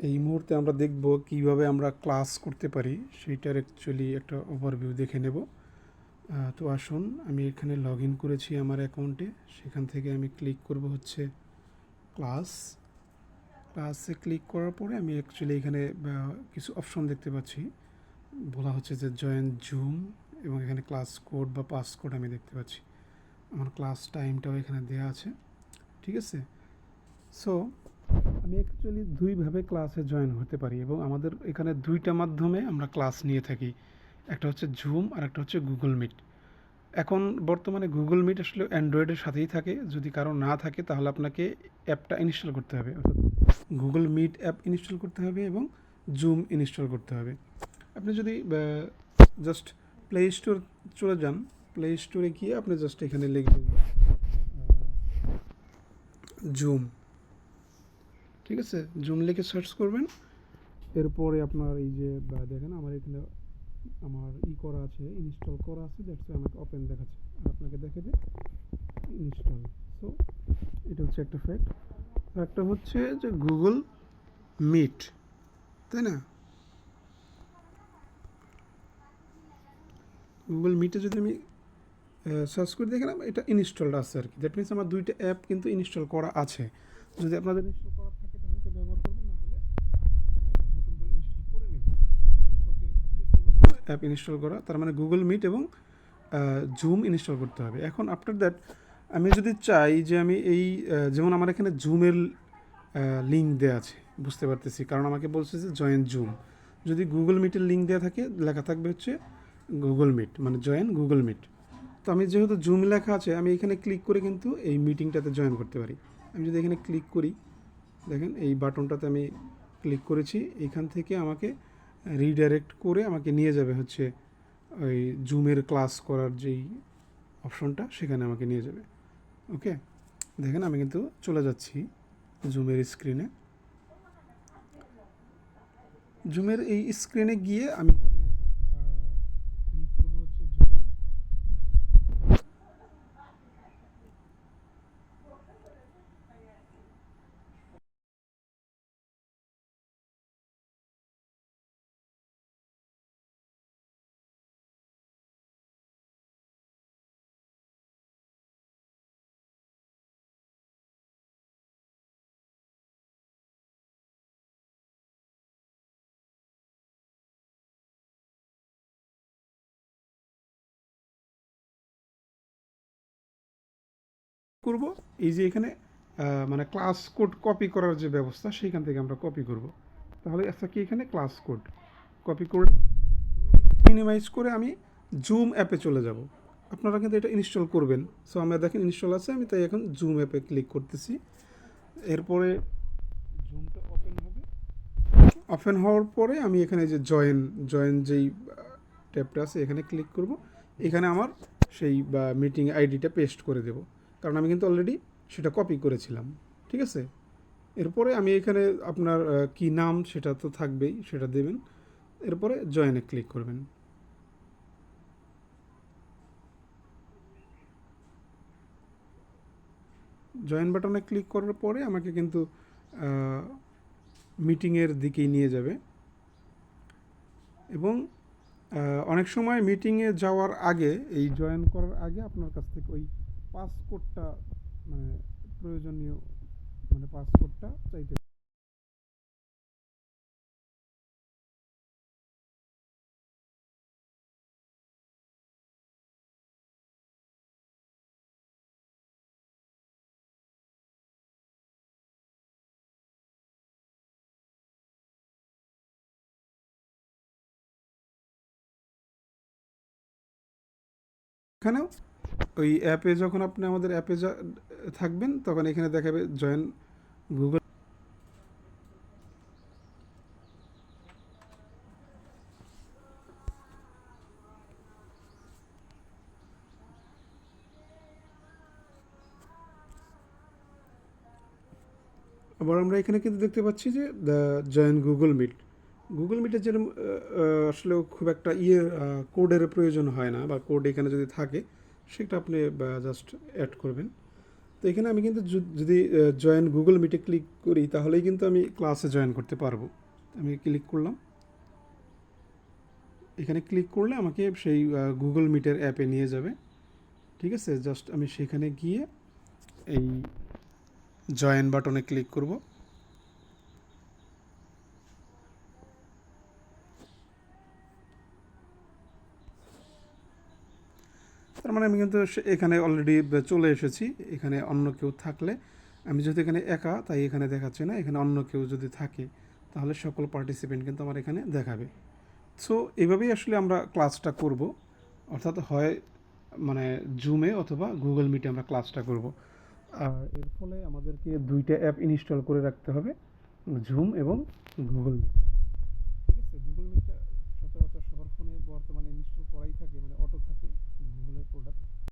এই মুহূর্তে আমরা দেখব কিভাবে আমরা ক্লাস করতে পারি সেইটার অ্যাকচুয়ালি একটা ওভারভিউ দেখে নেব। তো আসুন, আমি এখানে লগ ইন করেছি আমার অ্যাকাউন্টে। সেখান থেকে আমি ক্লিক করব হচ্ছে ক্লাসে ক্লিক করার পরে আমি অ্যাকচুয়ালি এখানে কিছু অপশন দেখতে পাচ্ছি। বলা হচ্ছে যে জয়েন জুম, এবং এখানে ক্লাস কোড বা পাস কোড আমি দেখতে পাচ্ছি। আমার ক্লাস টাইমটাও এখানে দেওয়া আছে, ঠিক আছে। সো আমি অ্যাকচুয়ালি দুইভাবে ক্লাসে জয়েন হতে পারি, এবং আমাদের এখানে দুইটা মাধ্যমে আমরা ক্লাস নিয়ে থাকি। একটা হচ্ছে জুম আর একটা হচ্ছে গুগল মিট। এখন বর্তমানে গুগল মিট আসলে অ্যান্ড্রয়েডের সাথেই থাকে। যদি কারো না থাকে তাহলে আপনাকে অ্যাপটা ইনস্টল করতে হবে, অর্থাৎ গুগল মিট অ্যাপ ইনস্টল করতে হবে এবং জুম ইনস্টল করতে হবে। আপনি যদি জাস্ট প্লে স্টোর চলে যান, প্লে স্টোরে গিয়ে আপনি জাস্ট এখানে লিখবেন জুম, ঠিক আছে। জুম লিখে সার্চ করবেন। এরপরে আপনার এই যে দেখেন আমার এখানে আমার করা আছে, ইনস্টল করা আছে, দ্যাটস আমাকে ওপেন দেখাচ্ছে, আর আপনাকে দেখাবে ইনস্টল। সো এটা হচ্ছে একটা ফ্যাক্ট। একটা হচ্ছে যে গুগল মিট, তাই না? গুগল মিটে যদি আমি সার্চ করে দেখলাম এটা ইনস্টলড আছে আর কি, দ্যাট মিনস আমার দুইটা অ্যাপ কিন্তু ইনস্টল করা আছে। যদি আপনাদের ইনস্টল করা থাকে তাহলে তো ব্যবহার করবেন, না হলে নতুন করে ইনস্টল করে নেবেন। ওকে, অ্যাপ ইনস্টল করা তার মানে গুগল মিট এবং জুম ইনস্টল করতে হবে। এখন আফটার দ্যাট আমি যদি চাই যে আমি এই যেমন আমার এখানে জুমের লিঙ্ক দেওয়া আছে, বুঝতে পারতেছি, কারণ আমাকে বলছে যে জয়েন জুম। যদি গুগল মিটের লিঙ্ক দেওয়া থাকে, লেখা থাকবে হচ্ছে গুগল মিট, মানে জয়েন গুগল মিট। তো আমি যেহেতু জুম লেখা আছে, আমি এখানে ক্লিক করে কিন্তু এই মিটিংটাতে জয়েন করতে পারি। আমি যদি এখানে ক্লিক করি, দেখেন এই বাটনটাতে আমি ক্লিক করেছি, এখান থেকে আমাকে রিডাইরেক্ট করে আমাকে নিয়ে যাবে হচ্ছে ওই জুমের ক্লাস করার যেই অপশনটা, সেখানে আমাকে নিয়ে যাবে। ওকে, দেখেন আমি কিন্তু চলে যাচ্ছি জুমের স্ক্রিনে। জুমের এই স্ক্রিনে গিয়ে আমি ক্লিক করবো হচ্ছে জয়েন। করব এই যে এখানে মানে ক্লাস কোড কপি করার যে ব্যবস্থা, সেইখান থেকে আমরা কপি করব। তাহলে আচ্ছা কি, এখানে ক্লাস কোড কপি করে মিনিমাইজ করে আমি জুম অ্যাপে চলে যাব। আপনারা কিন্তু এটা ইনস্টল করবেন। সো আমরা দেখেন ইনস্টল আছে, আমি তাই এখন জুম অ্যাপে ক্লিক করতেছি। এরপরে জুমটা ওপেন হবে। ওপেন হওয়ার পরে আমি এখানে যে জয়েন যেই ট্যাবটা আছে এখানে ক্লিক করব। এখানে আমার সেই মিটিং আইডিটা পেস্ট করে দেব, কারণ আমি কিন্তু অলরেডি সেটা কপি করেছিলাম, ঠিক আছে। এরপরে আমি এখানে আপনার কি নাম সেটা তো থাকবেই, সেটা দেবেন। এরপরে জয়েনে ক্লিক করবেন। জয়েন বাটনে ক্লিক করার পরে আমাকে কিন্তু মিটিংয়ের দিকেই নিয়ে যাবে, এবং অনেক সময় মিটিংয়ে যাওয়ার আগে, এই জয়েন করার আগে আপনার কাছ থেকে ওই পাসকোডটা, মানে প্রয়োজনীয়, মানে পাসকোডটা চাইতে। এখানেও ওই অ্যাপে যখন আপনি আমাদের অ্যাপে থাকবেন, তখন এখানে দেখাবে জয়েন গুগল। আবার আমরা এখানে কিন্তু দেখতে পাচ্ছি যে জয়েন গুগল মিট। গুগল মিটের যেরকম আসলে খুব একটা কোডের প্রয়োজন হয় না, বা কোড এখানে যদি থাকে সেটা আপনি জাস্ট অ্যাড করবেন। তো এখানে আমি কিন্তু যদি জয়েন গুগল মিটে ক্লিক করি তাহলেই কিন্তু আমি ক্লাসে জয়েন করতে পারবো। আমি ক্লিক করলাম, এখানে ক্লিক করলে আমাকে সেই গুগল মিটের অ্যাপে নিয়ে যাবে। ঠিক আছে, জাস্ট আমি সেখানে গিয়ে এই জয়েন বাটনে ক্লিক করব। তার মানে আমি কিন্তু এখানে অলরেডি চলে এসেছি। এখানে অন্য কেউ থাকলে, আমি যেহেতু এখানে একা তাই এখানে দেখাচ্ছে না, এখানে অন্য কেউ যদি থাকে তাহলে সকল পার্টিসিপেন্ট কিন্তু আমার এখানে দেখাবে। সো এভাবেই আসলে আমরা ক্লাসটা করব, অর্থাৎ হয় মানে জুমে অথবা গুগল মিটে আমরা ক্লাসটা করব। আর এর ফলে আমাদেরকে দুইটা অ্যাপ ইনস্টল করে রাখতে হবে, জুম এবং গুগল মিট। ঠিক আছে, গুগল মিটটা সচরাচর সবার ফোনে বর্তমানে ইনস্টল করাই থাকে, মানে অটো থাকে গুগলের প্রোডাক্ট।